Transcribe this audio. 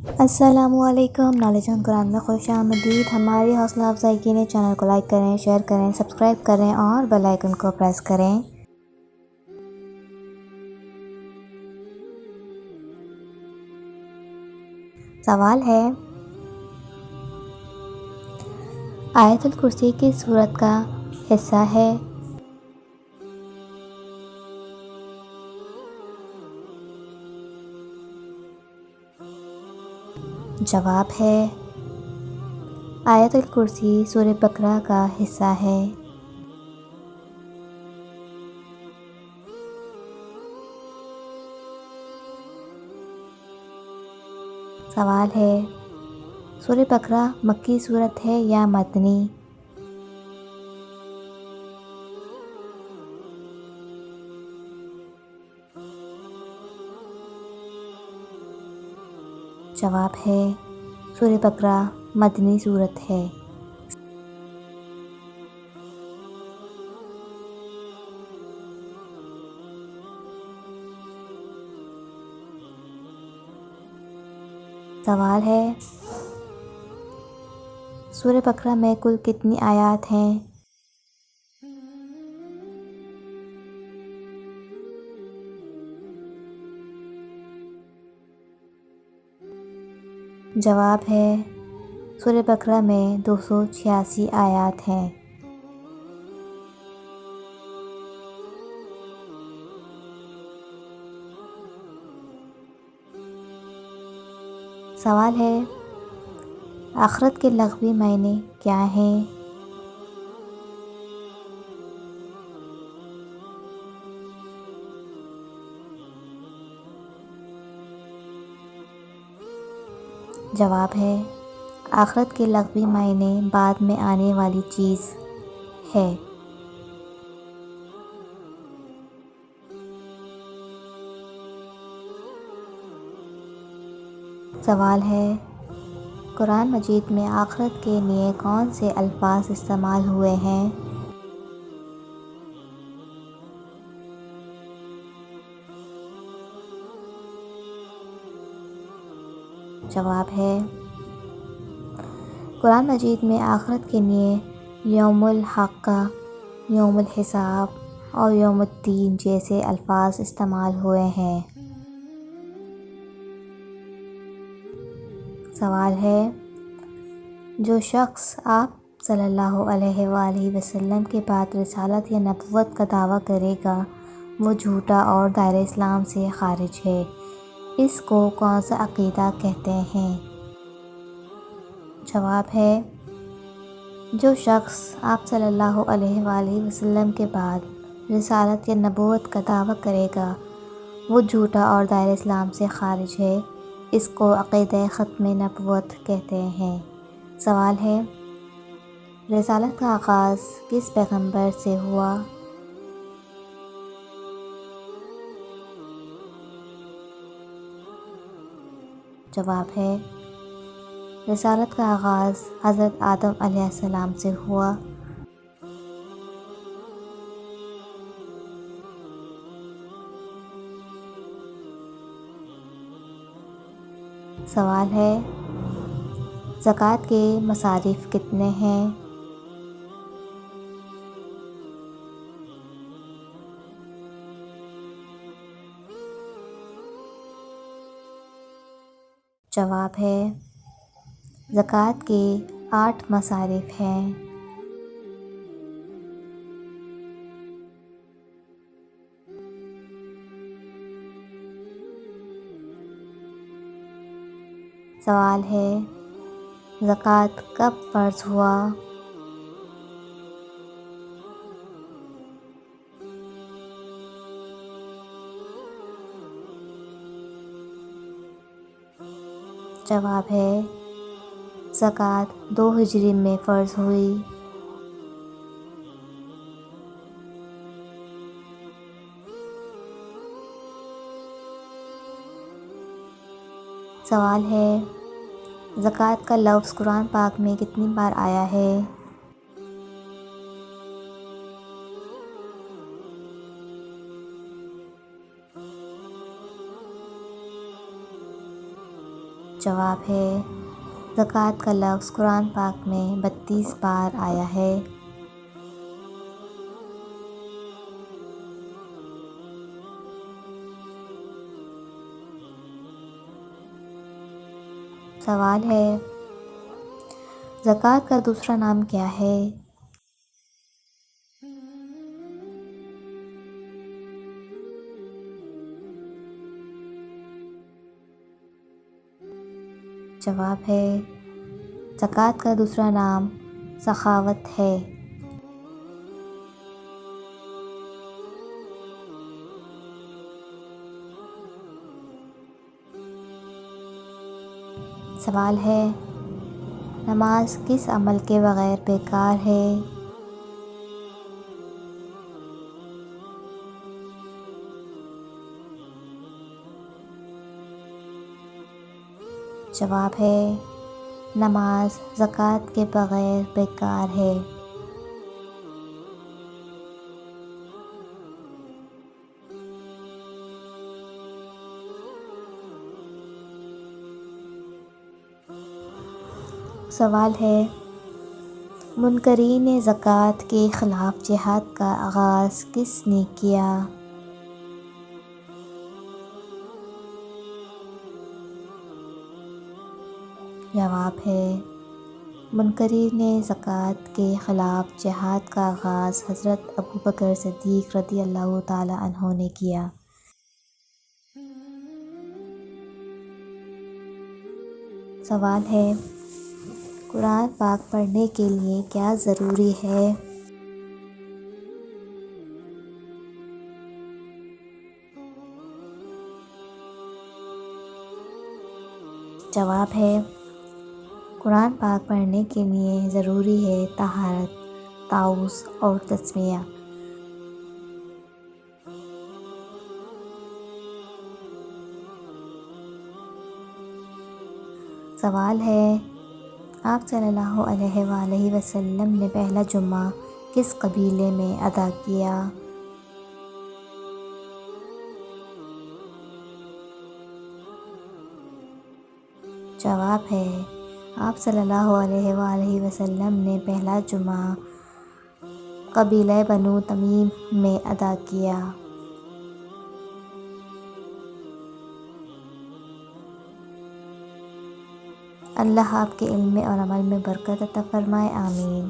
السلام علیکم، knowledge on قرآن میں خوش آمدید۔ ہماری حوصلہ افزائی کے لیے چینل کو لائک کریں، شیئر کریں، سبسکرائب کریں اور بیل آئیکن کو پریس کریں۔ سوال ہے، آیت الکرسی کس سورت کا حصہ ہے؟ جواب ہے، آیت الکرسی سورہ بقرہ کا حصہ ہے۔ سوال ہے، سورہ بقرہ مکی سورت ہے یا مدنی؟ جواب ہے، سورہ بقرہ مدنی سورت ہے۔ سوال ہے، سورہ بقرہ میں کل کتنی آیات ہیں؟ جواب ہے، سورہ بقرہ میں 286 آیات ہیں۔ سوال ہے، آخرت کے لغوی معنی کیا ہیں؟ جواب ہے، آخرت کے لغوی معنی بعد میں آنے والی چیز ہے۔ سوال ہے، قرآن مجید میں آخرت کے لیے کون سے الفاظ استعمال ہوئے ہیں؟ جواب ہے، قرآن مجید میں آخرت کے لیے یوم الحق، یوم الحساب اور یوم الدین جیسے الفاظ استعمال ہوئے ہیں۔ سوال ہے، جو شخص آپ صلی اللہ علیہ وآلہ وسلم کے بعد رسالت یا نبوت کا دعویٰ کرے گا وہ جھوٹا اور دائرہ اسلام سے خارج ہے۔ اس کو کون سا عقیدہ کہتے ہیں؟ جواب ہے، جو شخص آپ صلی اللہ علیہ وآلہ وسلم کے بعد رسالت یا نبوت کا دعویٰ کرے گا وہ جھوٹا اور دائرہ اسلام سے خارج ہے۔ اس کو عقیدہ ختم نبوت کہتے ہیں۔ سوال ہے، رسالت کا آغاز کس پیغمبر سے ہوا؟ جواب ہے، رسالت کا آغاز حضرت آدم علیہ السلام سے ہوا۔ سوال ہے، زکوٰۃ کے مصارف کتنے ہیں؟ جواب ہے، زکوٰۃ کے 8 مصارف ہیں۔ سوال ہے، زکوٰۃ کب فرض ہوا؟ جواب ہے، زکوٰۃ 2 ہجری میں فرض ہوئی۔ سوال ہے، زکوٰۃ کا لفظ قرآن پاک میں کتنی بار آیا ہے؟ جواب ہے زکوٰۃ کا لفظ قرآن پاک میں 32 بار آیا ہے۔ سوال ہے زکوٰۃ کا دوسرا نام کیا ہے؟ جواب ہے زکوٰۃ کا دوسرا نام سخاوت ہے۔ سوال ہے نماز کس عمل کے بغیر بیکار ہے؟ جواب ہے نماز زکوٰۃ کے بغیر بیکار ہے۔ سوال ہے منکرین زکوٰۃ کے خلاف جہاد کا آغاز کس نے کیا؟ جواب ہے منکرین زکوٰۃ کے خلاف جہاد کا آغاز حضرت ابوبکر صدیق رضی اللہ تعالیٰ عنہ نے کیا۔ سوال ہے قرآن پاک پڑھنے کے لیے کیا ضروری ہے؟ جواب ہے قرآن پاک پڑھنے کے لیے ضروری ہے طہارت، تعوذ اور تسمیہ۔ سوال ہے آپ صلی اللہ علیہ وآلہ وسلم نے پہلا جمعہ کس قبیلے میں ادا کیا؟ جواب ہے آپ صلی اللہ علیہ وآلہ وسلم نے پہلا جمعہ قبیلہ بنو تمیم میں ادا کیا۔ اللہ آپ کے علم اور عمل میں برکت عطا فرمائے، آمین۔